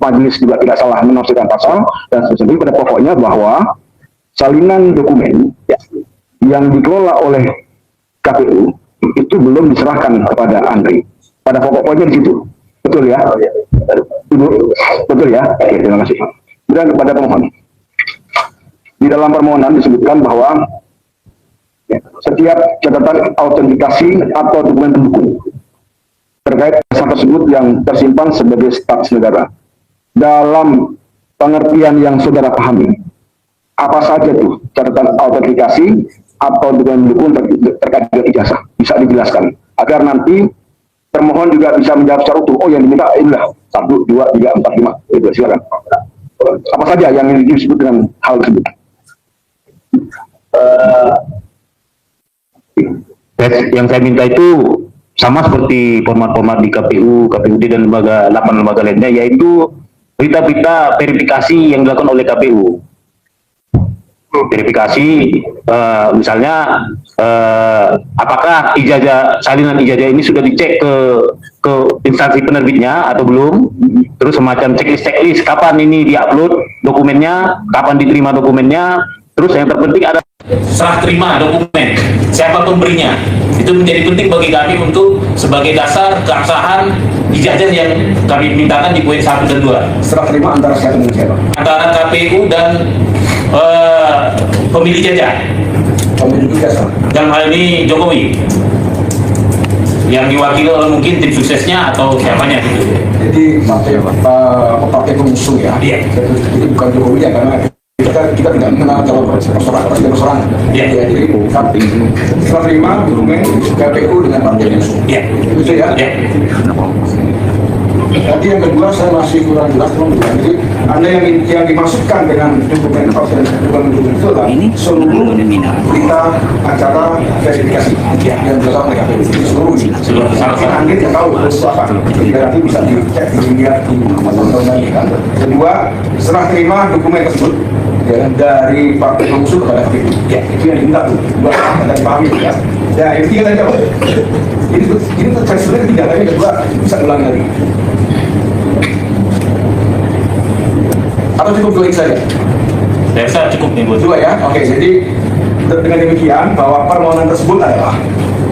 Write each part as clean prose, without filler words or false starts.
majelis juga tidak salah menafsirkan pasal, dan sebetulnya pada pokoknya bahwa salinan dokumen yang dikelola oleh KPU itu belum diserahkan kepada Andri. Pada pokoknya di situ, betul ya? Ibu, betul ya? Oke, terima kasih. Kemudian kepada pemohon, di dalam permohonan disebutkan bahwa setiap catatan autentikasi atau dokumen pendukung terkait pasal tersebut yang tersimpan sebagai status negara. Dalam pengertian yang saudara pahami, apa saja tuh catatan autentikasi atau dokumen pendukung terkait dengan ijazah? Bisa dijelaskan agar nanti termohon juga bisa menjawab secara utuh. Oh, yang diminta inilah 1, 2, 3, 4, 5. Itu silakan. Apa saja yang disebut dengan hal tersebut? Yang saya minta itu sama seperti format-format di KPU, KPUD dan 8 lembaga lainnya, yaitu berita-berita verifikasi yang dilakukan oleh KPU. Verifikasi, misalnya apakah salinan ijazah ini sudah dicek ke instansi penerbitnya atau belum, terus semacam checklist kapan ini diupload dokumennya, kapan diterima dokumennya, terus yang terpenting ada serah terima dokumen, siapa pemberinya. Itu menjadi penting bagi kami untuk sebagai dasar keabsahan ijazah yang kami mintakan di poin 1 dan 2. Serah terima antara siapa dengan siapa? Antara KPU dan pemilih jajah. Pemilih jajah. Dalam hal ini Jokowi, yang diwakili oleh mungkin tim suksesnya atau siapanya gitu. Jadi partai pengusung ya. Iya. Jadi bukan Jokowi ya, karena kita tidak mengenal calon persoalan. Iya. Jadi serah terima dokumen KPU dengan partai pengusung. Iya. Itu ya. Iya. Tadi yang kedua saya masih kurang jelas, teman-teman. Jadi Anda yang dimasukkan dengan dokumen itu adalah seluruh berita acara verifikasi yang dilakukan oleh KPU. Seluruh. Anda tidak tahu itu apa. Jadi nanti bisa dicek, dilihat di undang-undang. Kedua, serah terima dokumen tersebut dari partai pengusung kepada KPU. Itu yang diminta tuh. Buat Anda dipahami ya. Ya, yang ketiga tadi apa? Ini terkait sebenarnya tidak, tapi kedua bisa ulang lagi. Atau cukup dua saja? Saya rasa cukup nih, Bu. Dua ya? Oke, jadi dengan demikian bahwa permohonan tersebut adalah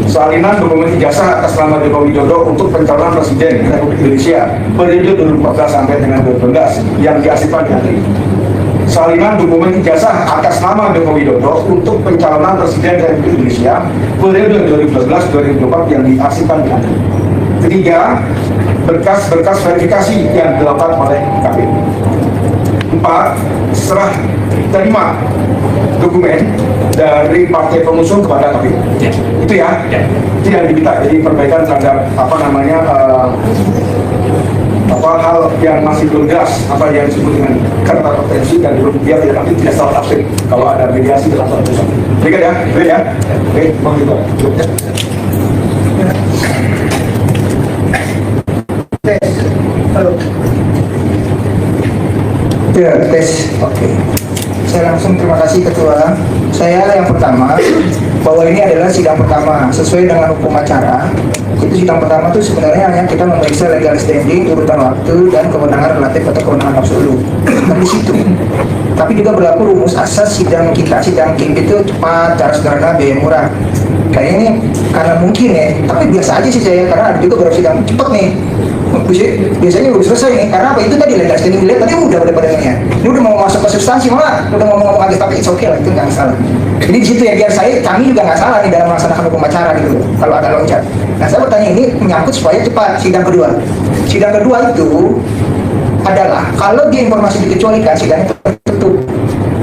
salinan dokumen ijazah atas nama Joko Widodo untuk pencalonan Presiden Republik Indonesia periode 2014 sampai dengan 2019 yang diarsipkan di Andri. Salinan dokumen ijazah atas nama Joko Widodo untuk pencalonan Presiden Republik Indonesia periode 2012-2024 yang diarsipkan di Andri. Ketiga, berkas-berkas verifikasi yang dilakukan oleh KPU. 4. Serah terima dokumen dari partai pengusung kepada KPU. Ya. Itu ya? Ya. Itu yang diminta. Jadi perbaikan terhadap hal yang masih belum jelas, apa yang disebut dengan kata potensi dan belum biar nanti tidak salah tafsir kalau ada mediasi dalam suatu putusan. Baik ya? Baik ya? Baik, begitu. Tes. Halo. Ya, tes. Oke. Saya langsung terima kasih Ketua. Saya yang pertama, bahwa ini adalah sidang pertama sesuai dengan hukum acara. Itu sidang pertama itu sebenarnya hanya kita memeriksa legal standing, urutan waktu, dan kewenangan relatif atau kewenangan absolut. Kan di situ. Tapi juga berlaku rumus asas sidang kita, sidang KIM itu cepat, cara sederhana, biaya murah. Kayaknya ini karena mungkin ya, tapi biasa aja sih saya, karena ada juga beberapa sidang cepat nih. Biasanya udah selesai nih, karena apa itu tadi legal standing dilihat tadi udah pada ini. Ini udah mau masuk ke substansi malah, udah ngomong-ngomong aja tapi it's okay lah, itu nggak masalah. Jadi di situ ya biar kami juga nggak salah nih dalam melaksanakan hukum acara gitu loh, kalau ada loncat. Nah saya bertanya ini menyangkut supaya cepat sidang kedua. Sidang kedua itu adalah kalau dia informasi dikecualikan sidangnya tertutup.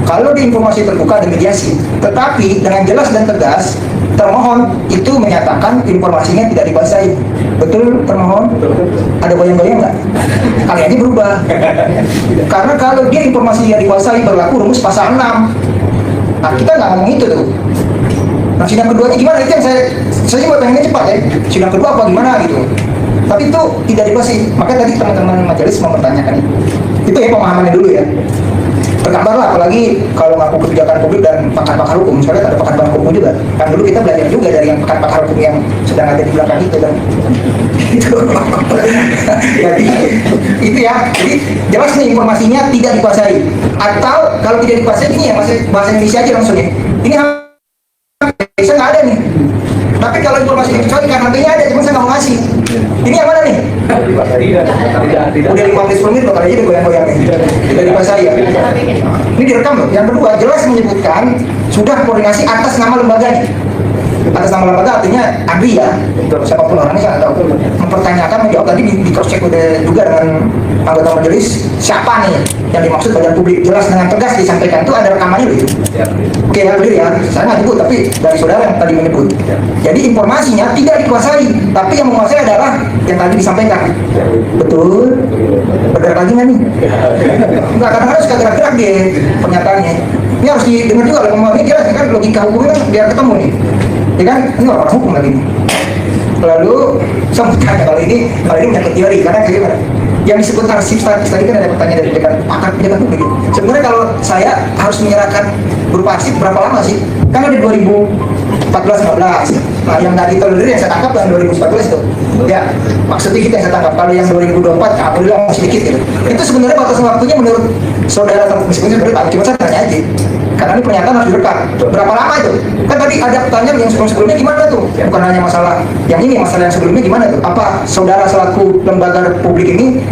Kalau di informasi terbuka ada mediasi, tetapi dengan jelas dan tegas termohon itu menyatakan informasinya tidak dibasahi. Betul termohon? Ada goyang-goyang nggak? Kali ini berubah. Karena kalau dia informasi yang dibasahi berlaku rumus pasal 6. Nah kita nggak ngomong itu tuh. Nah sidang keduanya gimana? Itu yang saya juga pengennya cepat ya. Sidang kedua apa gimana gitu. Tapi itu tidak dibasahi. Maka tadi teman-teman majelis mempertanyakan itu. Itu ya pemahamannya dulu ya. bergambar lah, apalagi kalau ngaku kebijakan publik dan pakar-pakar hukum. Soalnya ada pakar-pakar hukum juga. Kan dulu kita belajar juga dari yang pakar-pakar hukum yang sedang ada di belakang itu kan. Itu. Jadi itu ya. Jadi jelas nih informasinya tidak dikuasai. Atau kalau tidak dikuasai ini ya masih bahasa Indonesia aja langsung ya. Ini bisa nggak ada nih. Tapi kalau informasi dikecuali kan HP-nya ada, cuma saya nggak mau ngasih. Ini yang mana nih? Udah 15 menit loh, kali aja goyang-goyang nih. Tidak dikuasai ya. Ini direkam loh. Yang kedua jelas menyebutkan sudah koordinasi atas nama lembaga nih. Atas nama lembaga artinya Andri ya. Siapapun orangnya saya nggak tahu. Mempertanyakan, menjawab tadi di cross check juga dengan anggota majelis siapa nih yang dimaksud badan publik, jelas dengan tegas disampaikan itu ada rekamannya loh itu. Oke ya, clear ya. Saya nggak nyebut tapi dari saudara yang tadi menyebut. Jadi informasinya tidak dikuasai, tapi yang menguasai adalah yang tadi disampaikan. Betul? Bergerak lagi nggak nih? Nggak, kadang-kadang suka gerak-gerak deh pernyataannya. Ini harus didengar juga oleh pemohon. Ini jelas kan logika hukumnya kan biar ketemu nih. Ya kan? Ini orang hukum lagi nih. Lalu sebutkan kalau ini menyangkut teori karena kayak yang disebut arsip statis tadi kan ada pertanyaan dari pakar pejabat publik. Sebenarnya kalau saya harus menyerahkan berupa arsip berapa lama sih? Kan ada 2014-15. Nah, yang tadi tolerir yang saya tangkap yang 2014 itu. Ya, maksudnya kita yang saya tangkap. Kalau yang 2024, alhamdulillah masih sedikit gitu. Itu sebenarnya batasan waktunya menurut saudara, meskipun sebenarnya cuma saya tanya aja. Karena ini pernyataan harus direkam. Berapa lama itu? Kan tadi ada pertanyaan yang sebelum-sebelumnya gimana tuh? Bukan hanya masalah yang ini, masalah yang sebelumnya gimana tuh? Apa saudara selaku lembaga publik ini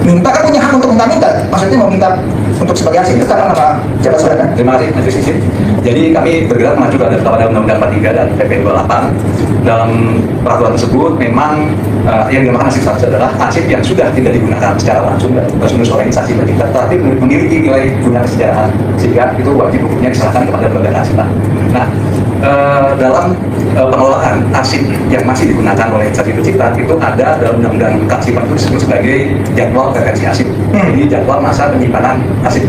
minta, kan punya hak untuk minta, maksudnya mau minta untuk sebagai hasil itu karena nama jabat saudara. Terima kasih, Majelis Izin. Jadi kami bergerak mengacu kepada Undang-Undang 43 dan PP 28. Dalam peraturan tersebut memang yang dinamakan arsip status adalah arsip yang sudah tidak digunakan secara langsung dan terus oleh instansi pemerintah, tapi memiliki nilai guna kesejahteraan, sehingga itu wajib hukumnya diserahkan kepada lembaga kearsipan. Nah, dalam pengelolaan arsip yang masih digunakan oleh instansi pencipta itu ada dalam Undang-Undang Kearsipan itu disebut sebagai jadwal retensi arsip. Jadi jadwal masa penyimpanan arsip.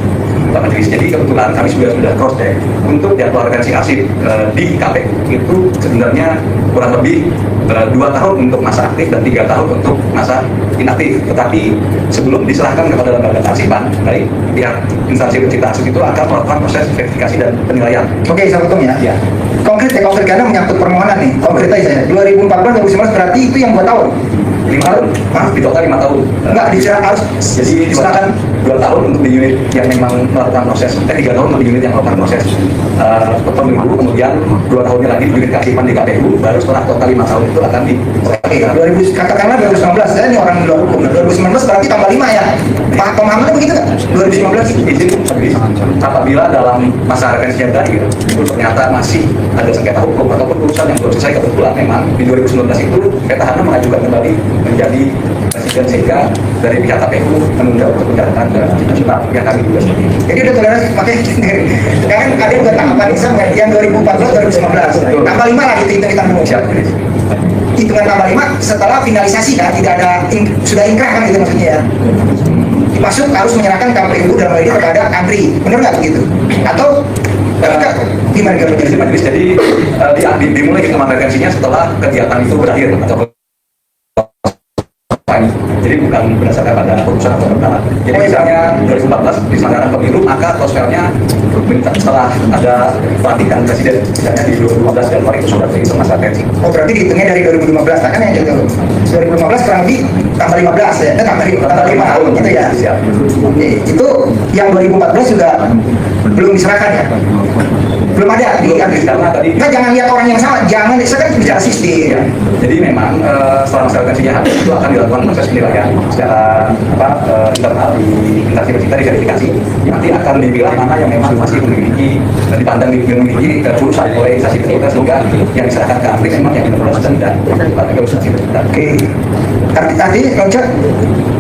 Jadi kebetulan kami sudah cross check untuk jadwal retensi arsip di KPU itu sebenarnya kurang lebih 2 tahun untuk masa aktif dan 3 tahun untuk masa inaktif. Tetapi sebelum diserahkan kepada lembaga kearsipan dari pihak instansi pencipta arsip itu akan melakukan proses verifikasi dan penilaian. Oke, saya potong ya. Ya. Konkret karena menyangkut permohonan nih. Konkret aja saya. 2014-2019 berarti itu yang 2 tahun. 5 tahun, di total 5 tahun. Enggak, harus jadi diserahkan 2 tahun untuk di unit yang memang melakukan proses, 3 tahun untuk di unit yang melakukan proses pemilu, kemudian 2 tahunnya lagi di unit kearsipan di KPU, baru setelah total 5 tahun itu akan di. Oke, 2000 katakanlah 2019, saya ini orang di luar hukum. 2019 berarti tambah 5 ya. Pemahamannya begitu nggak? 2019 izin apabila dalam masa retensi yang terakhir itu ternyata masih ada sengketa hukum ataupun urusan yang belum selesai, kebetulan memang di 2019 itu petahana mengajukan kembali menjadi presiden sehingga dari pihak KPU menunda untuk pencalonan ke nasional yang kami juga seperti itu. Jadi udah toleransi, makanya kan ada juga tanggapan Islam yang 2014-2019 tambah 5 lah gitu hitung-hitung dulu. Hitungan tambah 5 setelah finalisasi kan, tidak ada sudah ingkrah kan gitu maksudnya ya. Masuk harus menyerahkan KPU dalam hal ini kepada Andri, benar nggak begitu? Atau gimana Majelis? Jadi dimulai hitungan retensinya setelah kegiatan itu berakhir atau jadi bukan berdasarkan pada putusan atau perkara. Jadi misalnya 2014 diselenggarakan pemilu, maka prosesnya setelah ada pelantikan presiden, misalnya di 2015 Januari itu sudah terhitung masa retensi. Oh, berarti dihitungnya dari 2015, kan yang gitu. 2015 kurang lebih tambah 15 ya, tambah 5 tahun gitu ya. Siap. Oke, itu yang 2014 juga belum diserahkan ya? Belum ada di karena tadi kan jangan lihat orang yang sama, jangan saya kan bicara sistem. ya. Jadi memang setelah masa retensinya habis itu akan dilakukan proses penilaian secara internal di instansi pencipta, di verifikasi. Nanti akan dibilang mana yang memang masih memiliki dipandang memiliki urusan oleh instansi pencipta, sehingga yang diserahkan ke Andri memang yang diperlukan dan ke instansi pencipta. Oke, artinya Loncat,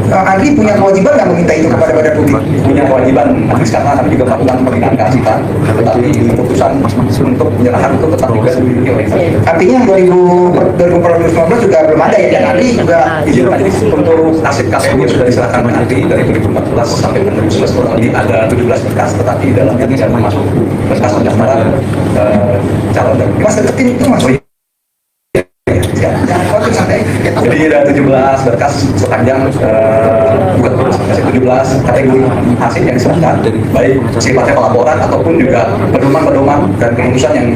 Andri punya kewajiban nggak meminta itu kepada badan publik? Punya kewajiban Andri karena kami juga melakukan pembinaan kearsipan, tetapi keputusan untuk penyerahan itu tetap juga dimiliki oleh instansi. Artinya yang 2014 juga belum ada ya, dan Andri juga izin majelis untuk arsip KPU yang sudah diserahkan ke Andri dari 2014 sampai 2019 kurang lebih ada 17 berkas, tetapi dalamnya tidak masuk berkas pendaftaran calon dan Mas deketin itu Mas. Jangan khawatir santai. jadi ada 17 berkas sepanjang bukan berkas itu 17 kategori hasil yang diserahkan, baik sifatnya pelaporan ataupun juga pedoman-pedoman dan keputusan yang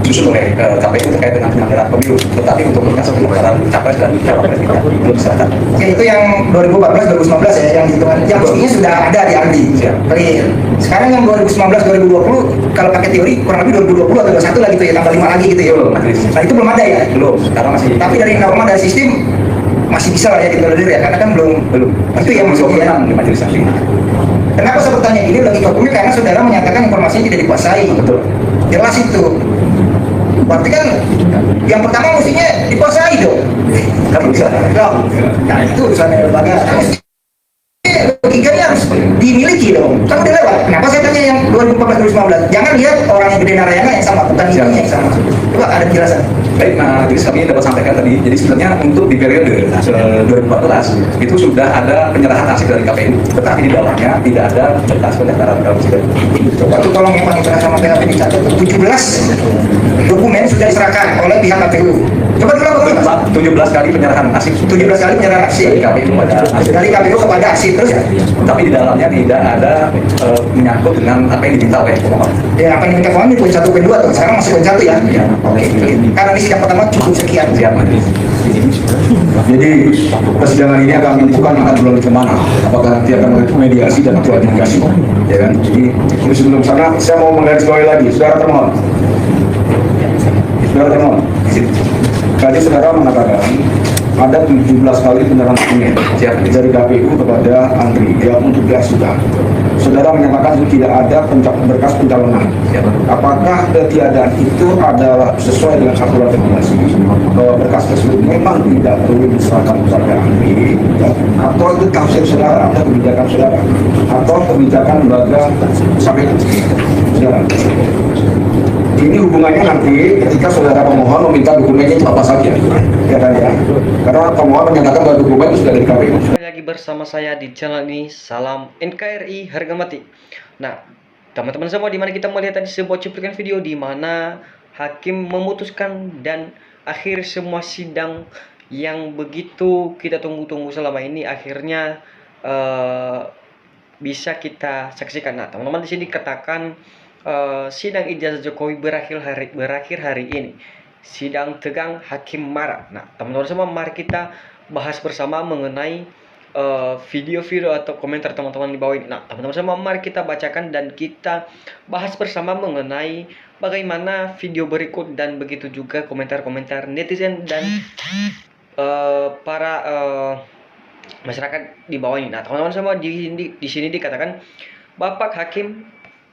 disusun oleh KPU terkait dengan penyelenggaraan pemilu. Tetapi untuk berkas pendaftaran capres dan cawapres kita belum diserahkan. Oke, itu yang 2014 2019 ya, yang hitungan yang mestinya sudah ada di Ardi. Siap. Clear. Sekarang yang 2019 2020 kalau pakai teori kurang lebih 2020 atau 21 lagi tuh ya, tambah 5 lagi gitu ya. Belum, Majelis. Nah, itu belum ada ya. Belum, karena masih Tapi dari norma dari sistem masih bisa lah ya ditolerir ya, karena kan belum. Itu yang masih maksudnya. di majelis nanti. Kenapa saya bertanya ini logika hukumnya, karena saudara menyatakan informasinya tidak dikuasai. Betul. Jelas itu. Berarti kan yang pertama mestinya dikuasai dong. Kan belum bisa. Nah, itu urusan lembaga. Logikanya harus dimiliki dong. Kan udah lewat. Kenapa saya tanya yang 2014 2019? Jangan lihat orang yang gede narayana yang sama, bukan ini yang sama. Coba ada penjelasan. Baik, nah, jadi kami dapat sampaikan tadi, jadi sebenarnya untuk di periode 2014 itu sudah ada penyerahan hasil dari KPU, tetapi di dalamnya tidak ada berkas pendaftaran dalam sidang. Coba tuh tolong yang paling terakhir sama PHP dicatat. 17 dokumen sudah diserahkan oleh pihak KPU. Coba dulu apa? 17 kali penyerahan hasil 17 kali penyerahan dari aksi KPU pada hasil. dari KPU kepada aksi terus ya. Tapi di dalamnya tidak ada menyangkut dengan apa yang diminta oleh pemohon. Ya apa yang kita pahami poin 1 poin 2 tuh. Sekarang masih poin 1 ya. Ya. Oke. Karena di sidang pertama cukup sekian. Siap, Majelis. Jadi persidangan ini akan menentukan akan berlalu kemana. Apakah nanti akan melalui mediasi dan atau adjudikasi, ya kan? Jadi ini sebelum sana saya mau menggarisbawahi lagi, saudara termohon. Saudara termohon. Tadi saudara mengatakan ada 17 kali penyerahan dokumen dari KPU kepada Andri yang untuk dia sudah. Saudara menyatakan itu tidak ada berkas pencalonan. Apakah ketiadaan itu adalah sesuai dengan aturan regulasi bahwa berkas tersebut memang tidak perlu diserahkan kepada Andri, atau itu tafsir saudara atau kebijakan saudara atau kebijakan lembaga sampai saudara? Ini hubungannya nanti ketika saudara pemohon meminta dokumennya itu apa saja, ya kan ya? Karena pemohon menyatakan bahwa dokumen itu sudah dari KPU. Kembali lagi bersama saya di channel ini, salam NKRI harga mati. Nah, teman-teman semua, dimana kita melihat tadi sebuah cuplikan video di mana hakim memutuskan dan akhir semua sidang yang begitu kita tunggu-tunggu selama ini akhirnya bisa kita saksikan. Nah, teman-teman, di sini katakan sidang ijazah Jokowi berakhir hari ini. Sidang tegang, hakim marah. Nah, teman-teman semua, mari kita bahas bersama mengenai video-video atau komentar teman-teman di bawah ini. Nah, teman-teman semua, mari kita bacakan dan kita bahas bersama mengenai bagaimana video berikut dan begitu juga komentar-komentar netizen dan para masyarakat di bawah ini. Nah, teman-teman semua, di sini dikatakan, Bapak Hakim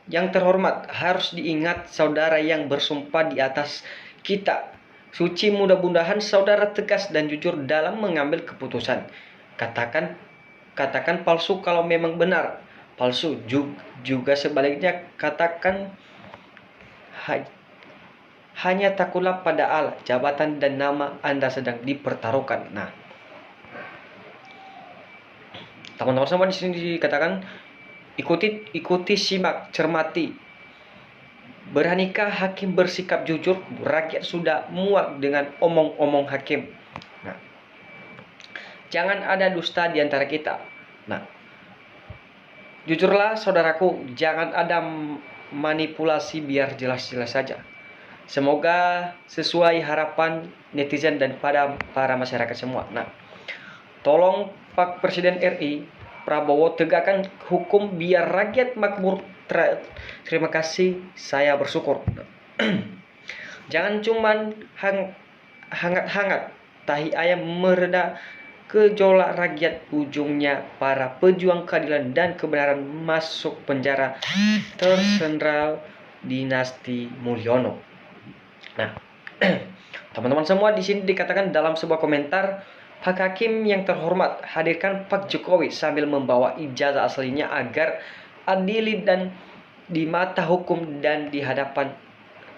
yang terhormat, harus diingat saudara yang bersumpah di atas kita suci, mudah-mudahan saudara tegas dan jujur dalam mengambil keputusan. Katakan palsu kalau memang benar palsu, juga sebaliknya katakan hanya takutlah pada Allah, jabatan dan nama Anda sedang dipertaruhkan. Nah, teman-teman semua, di sini dikatakan ikuti, simak, cermati. Beranikah hakim bersikap jujur? Rakyat sudah muak dengan omong-omong hakim. Nah, jangan ada dusta di antara kita. Nah, jujurlah saudaraku, jangan ada manipulasi, biar jelas-jelas saja. Semoga sesuai harapan netizen dan pada para masyarakat semua. Nah, tolong Pak Presiden RI Prabowo, tegakkan hukum biar rakyat makmur. Terima kasih, saya bersyukur. Jangan cuman hangat-hangat tahi ayam mereda gejolak rakyat, ujungnya para pejuang keadilan dan kebenaran masuk penjara, tersendral dinasti Mulyono. Nah, teman-teman semua, di sini dikatakan dalam sebuah komentar, Pak Hakim yang terhormat, hadirkan Pak Jokowi sambil membawa ijazah aslinya agar adil dan di mata hukum dan di hadapan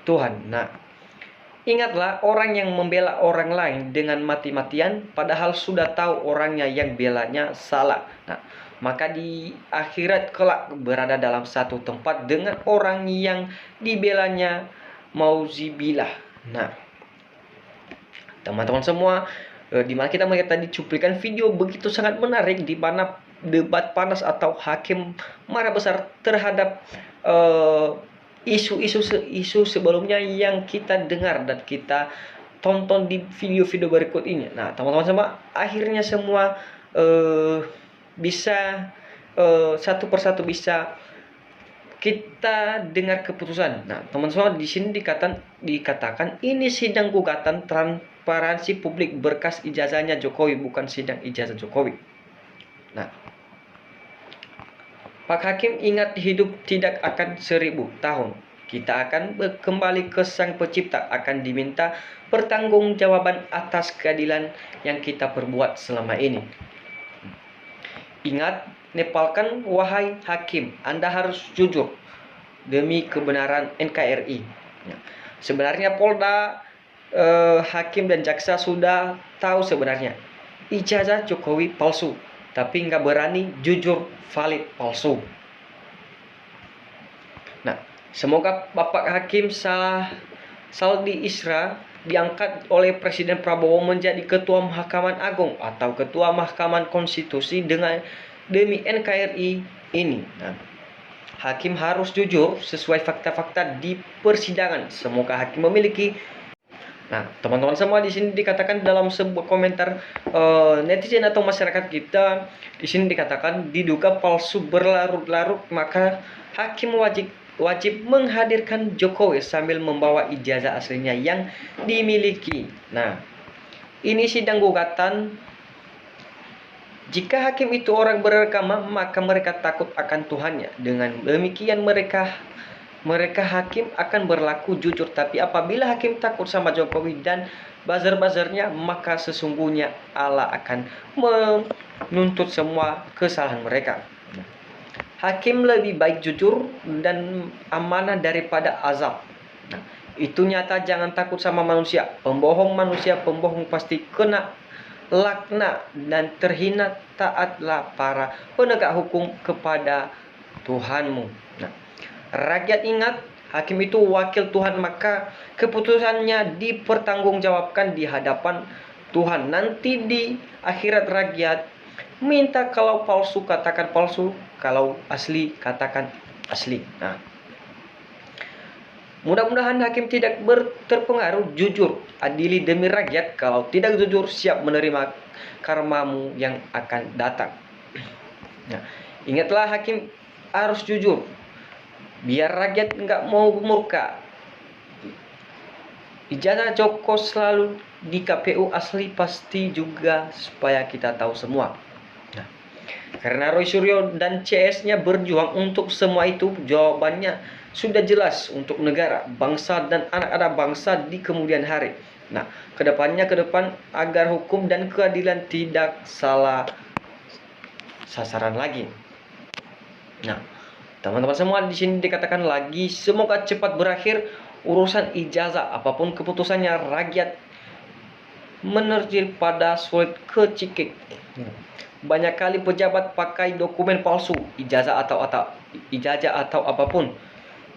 Tuhan. Nah, ingatlah, orang yang membela orang lain dengan mati-matian padahal sudah tahu orangnya yang belanya salah. Nah, maka di akhirat kelak berada dalam satu tempat dengan orang yang dibelanya, mauzibillah. Nah, teman-teman semua, di mana kita melihat tadi cuplikan video begitu sangat menarik, di mana debat panas atau hakim marah besar terhadap isu sebelumnya yang kita dengar dan kita tonton di video-video berikut ini. Nah, teman-teman semua, akhirnya semua bisa satu persatu bisa kita dengar keputusan. Nah, teman-teman semua, di sini dikatakan ini sidang gugatan transparansi publik berkas ijazahnya Jokowi, bukan sidang ijazah Jokowi. Nah, Pak Hakim ingat hidup tidak akan 1000 tahun. Kita akan kembali ke Sang Pencipta, akan diminta pertanggungjawaban atas keadilan yang kita perbuat selama ini. Ingat, nepalkan wahai hakim, Anda harus jujur demi kebenaran NKRI. Nah, sebenarnya Polda, hakim dan jaksa sudah tahu sebenarnya ijazah Jokowi palsu, tapi nggak berani jujur valid palsu. Nah, semoga Bapak Hakim Saldi Isra diangkat oleh Presiden Prabowo menjadi Ketua Mahkamah Agung atau Ketua Mahkamah Konstitusi demi NKRI ini. Nah, hakim harus jujur sesuai fakta-fakta di persidangan. Semoga hakim memiliki. Nah, teman-teman semua, di sini dikatakan dalam sebuah komentar netizen atau masyarakat kita, di sini dikatakan diduga palsu berlarut-larut, maka hakim wajib menghadirkan Jokowi sambil membawa ijazah aslinya yang dimiliki. Nah, ini sidang gugatan. Jika hakim itu orang beragama, maka mereka takut akan Tuhannya. Dengan demikian mereka hakim akan berlaku jujur. Tapi apabila hakim takut sama Jokowi dan buzzer-buzzernya, maka sesungguhnya Allah akan menuntut semua kesalahan mereka. Hakim lebih baik jujur dan amanah daripada azab. Nah, itu nyata, jangan takut sama manusia. Pembohong pasti kena laknat dan terhina. Taatlah para penegak hukum kepada Tuhanmu. Nah, rakyat ingat, hakim itu wakil Tuhan, maka keputusannya dipertanggungjawabkan di hadapan Tuhan. Nanti di akhirat rakyat minta, kalau palsu katakan palsu, kalau asli katakan asli. Nah, mudah-mudahan hakim tidak terpengaruh, jujur, adili demi rakyat. Kalau tidak jujur, siap menerima karmamu yang akan datang. Nah, ingatlah, hakim harus jujur, biar rakyat nggak mau murka. Ijazah Joko selalu di KPU asli pasti juga, supaya kita tahu semua. Nah, karena Roy Suryo dan CS-nya berjuang untuk semua itu, jawabannya sudah jelas untuk negara, bangsa, dan anak-anak bangsa di kemudian hari. Nah, ke depan agar hukum dan keadilan tidak salah sasaran lagi. Nah, teman-teman semua, di sini dikatakan lagi, semoga cepat berakhir urusan ijazah. Apapun keputusannya, rakyat menerjir pada sulit kecikik. Banyak kali pejabat pakai dokumen palsu, ijazah atau apapun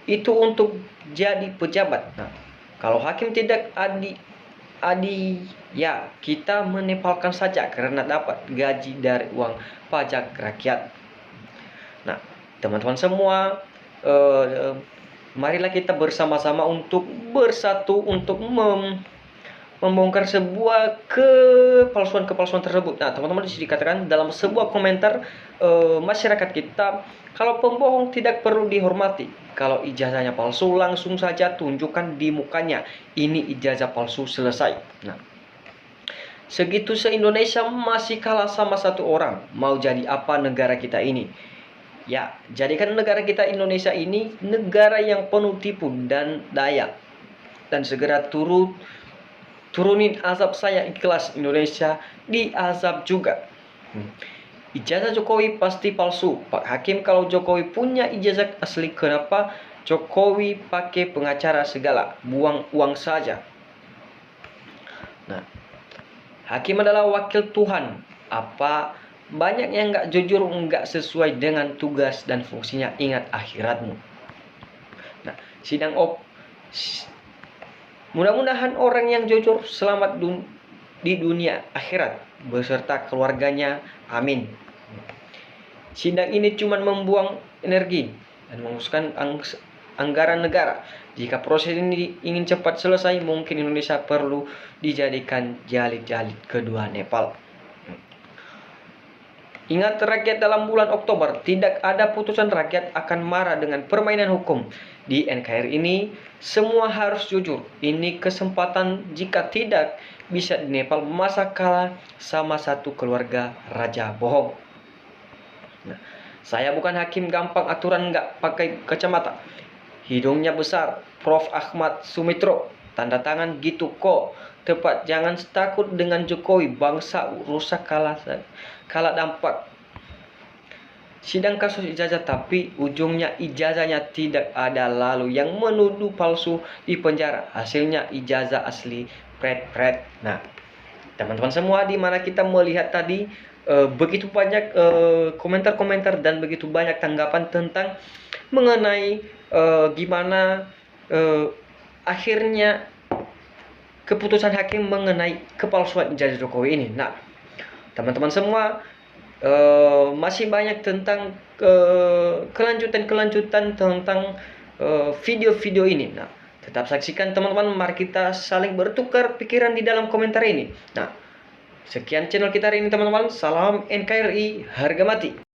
itu untuk jadi pejabat. Nah, kalau hakim tidak ya kita menepalkan saja karena dapat gaji dari uang pajak rakyat. Nah, teman-teman semua, marilah kita bersama-sama untuk bersatu untuk membongkar sebuah kepalsuan tersebut. Nah, teman-teman, di sini dikatakan dalam sebuah komentar masyarakat kita, kalau pembohong tidak perlu dihormati. Kalau ijazahnya palsu, langsung saja tunjukkan di mukanya, ini ijazah palsu, selesai. Nah, segitu se-Indonesia masih kalah sama satu orang. Mau jadi apa negara kita ini? Ya, jadikan negara kita Indonesia ini negara yang penuh tipu dan daya. Dan segera turunin azab. Saya ikhlas Indonesia diazab juga. Ijazah Jokowi pasti palsu. Pak Hakim, kalau Jokowi punya ijazah asli, kenapa Jokowi pakai pengacara segala? Buang uang saja. Nah, hakim adalah wakil Tuhan. Apa banyak yang nggak jujur, nggak sesuai dengan tugas dan fungsinya. Ingat akhiratmu. Nah, mudah-mudahan orang yang jujur selamat di dunia akhirat beserta keluarganya. Amin. Sidang ini cuma membuang energi dan menguskan anggaran negara. Jika proses ini ingin cepat selesai, mungkin Indonesia perlu dijadikan jalid-jalid kedua Nepal. Ingat rakyat, dalam bulan Oktober tidak ada putusan, rakyat akan marah dengan permainan hukum. Di NKRI ini semua harus jujur. Ini kesempatan, jika tidak bisa di Nepal masa kalah sama satu keluarga raja bohong. Nah, saya bukan hakim gampang aturan nggak pakai kacamata. Hidungnya besar, Prof. Ahmad Sumitro. Tanda tangan gitu kok. Tepat, jangan takut dengan Jokowi. Bangsa rusak kalah dampak. Sidang kasus ijazah, tapi ujungnya ijazahnya tidak ada, lalu yang menuduh palsu di penjara. Hasilnya ijazah asli pret. Nah, teman-teman semua, di mana kita melihat tadi begitu banyak komentar-komentar dan begitu banyak tanggapan tentang mengenai gimana akhirnya keputusan hakim mengenai kepalsuan ijazah Jokowi ini. Nah, teman-teman semua, masih banyak tentang kelanjutan tentang video-video ini. Nah, tetap saksikan teman-teman, mari kita saling bertukar pikiran di dalam komentar ini. Nah, sekian channel kita hari ini teman-teman. Salam NKRI, harga mati.